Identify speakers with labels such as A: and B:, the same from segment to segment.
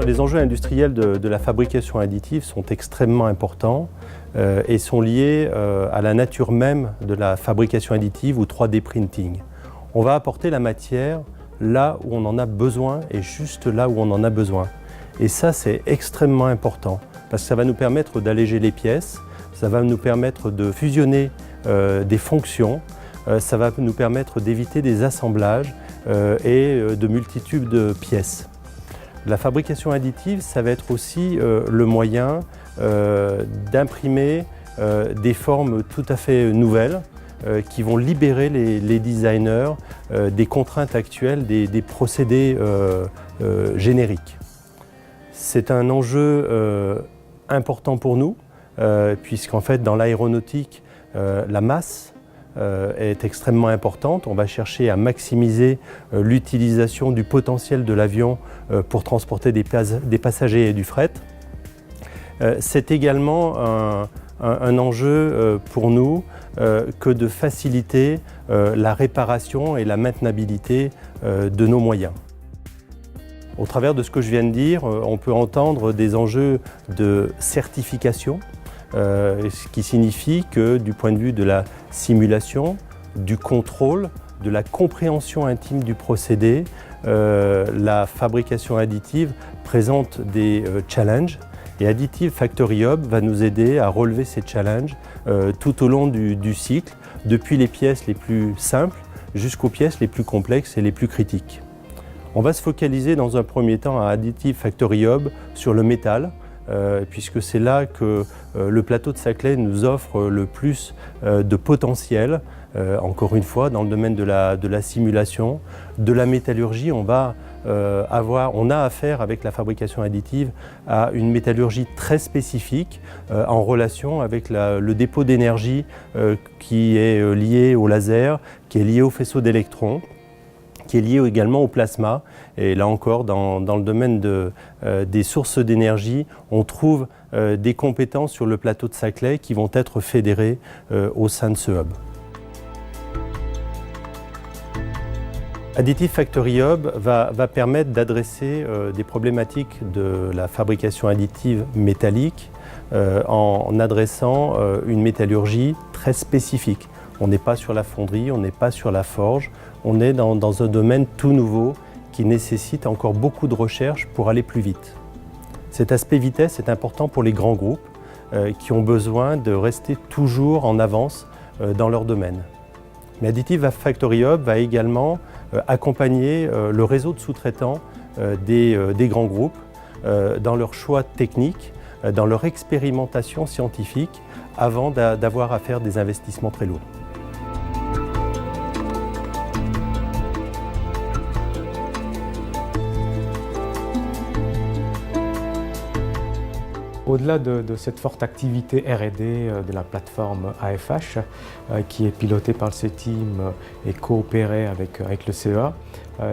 A: Les enjeux industriels de la fabrication additive sont extrêmement importants et sont liés à la nature même de la fabrication additive ou 3D printing. On va apporter la matière là où on en a besoin et juste là où on en a besoin. Et ça, c'est extrêmement important parce que ça va nous permettre d'alléger les pièces, ça va nous permettre de fusionner des fonctions, ça va nous permettre d'éviter des assemblages et de multitudes de pièces. La fabrication additive, ça va être aussi le moyen d'imprimer des formes tout à fait nouvelles qui vont libérer les designers des contraintes actuelles des procédés génériques. C'est un enjeu important pour nous puisqu'en fait dans l'aéronautique, la masse est extrêmement importante. On va chercher à maximiser l'utilisation du potentiel de l'avion pour transporter des passagers et du fret. C'est également un enjeu pour nous que de faciliter la réparation et la maintenabilité de nos moyens. Au travers de ce que je viens de dire, on peut entendre des enjeux de certification, ce qui signifie que du point de vue de la simulation, du contrôle, de la compréhension intime du procédé, la fabrication additive présente des challenges et Additive Factory Hub va nous aider à relever ces challenges tout au long du cycle, depuis les pièces les plus simples jusqu'aux pièces les plus complexes et les plus critiques. On va se focaliser dans un premier temps à Additive Factory Hub sur le métal, puisque c'est là que le plateau de Saclay nous offre le plus de potentiel. Encore une fois, dans le domaine de la simulation, de la métallurgie, on a affaire avec la fabrication additive à une métallurgie très spécifique en relation avec le dépôt d'énergie qui est lié au laser, qui est lié au faisceau d'électrons, qui est lié également au plasma. Et là encore, dans le domaine des sources d'énergie, on trouve des compétences sur le plateau de Saclay qui vont être fédérées au sein de ce hub. Additive Factory Hub va permettre d'adresser des problématiques de la fabrication additive métallique en adressant une métallurgie très spécifique. On n'est pas sur la fonderie, on n'est pas sur la forge, on est dans un domaine tout nouveau qui nécessite encore beaucoup de recherche pour aller plus vite. Cet aspect vitesse est important pour les grands groupes qui ont besoin de rester toujours en avance dans leur domaine. Mais Additive Factory Hub va également accompagner le réseau de sous-traitants des grands groupes dans leur choix technique, dans leur expérimentation scientifique avant d'avoir à faire des investissements très lourds.
B: Au-delà de cette forte activité R&D de la plateforme AFH, qui est pilotée par le CETIM et coopérée avec le CEA,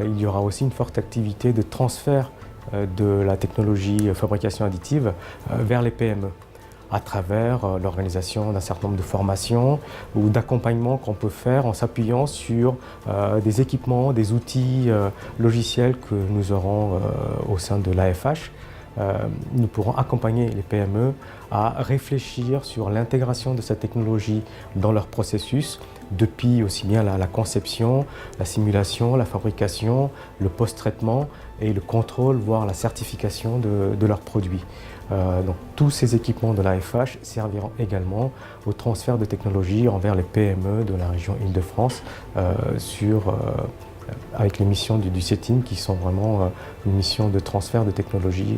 B: il y aura aussi une forte activité de transfert de la technologie fabrication additive vers les PME, à travers l'organisation d'un certain nombre de formations ou d'accompagnement qu'on peut faire en s'appuyant sur des équipements, des outils logiciels que nous aurons au sein de l'AFH. Nous pourrons accompagner les PME à réfléchir sur l'intégration de cette technologie dans leur processus, depuis aussi bien la conception, la simulation, la fabrication, le post-traitement et le contrôle, voire la certification de leurs produits. Donc, tous ces équipements de l'AFH serviront également au transfert de technologies envers les PME de la région Île-de-France avec les missions du CETIM qui sont vraiment une mission de transfert de technologie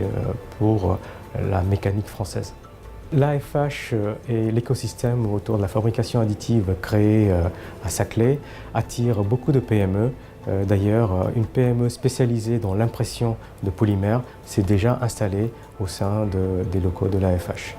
B: pour la mécanique française. L'AFH et l'écosystème autour de la fabrication additive créé à Saclay attire beaucoup de PME. D'ailleurs, une PME spécialisée dans l'impression de polymères s'est déjà installée au sein des locaux de l'AFH.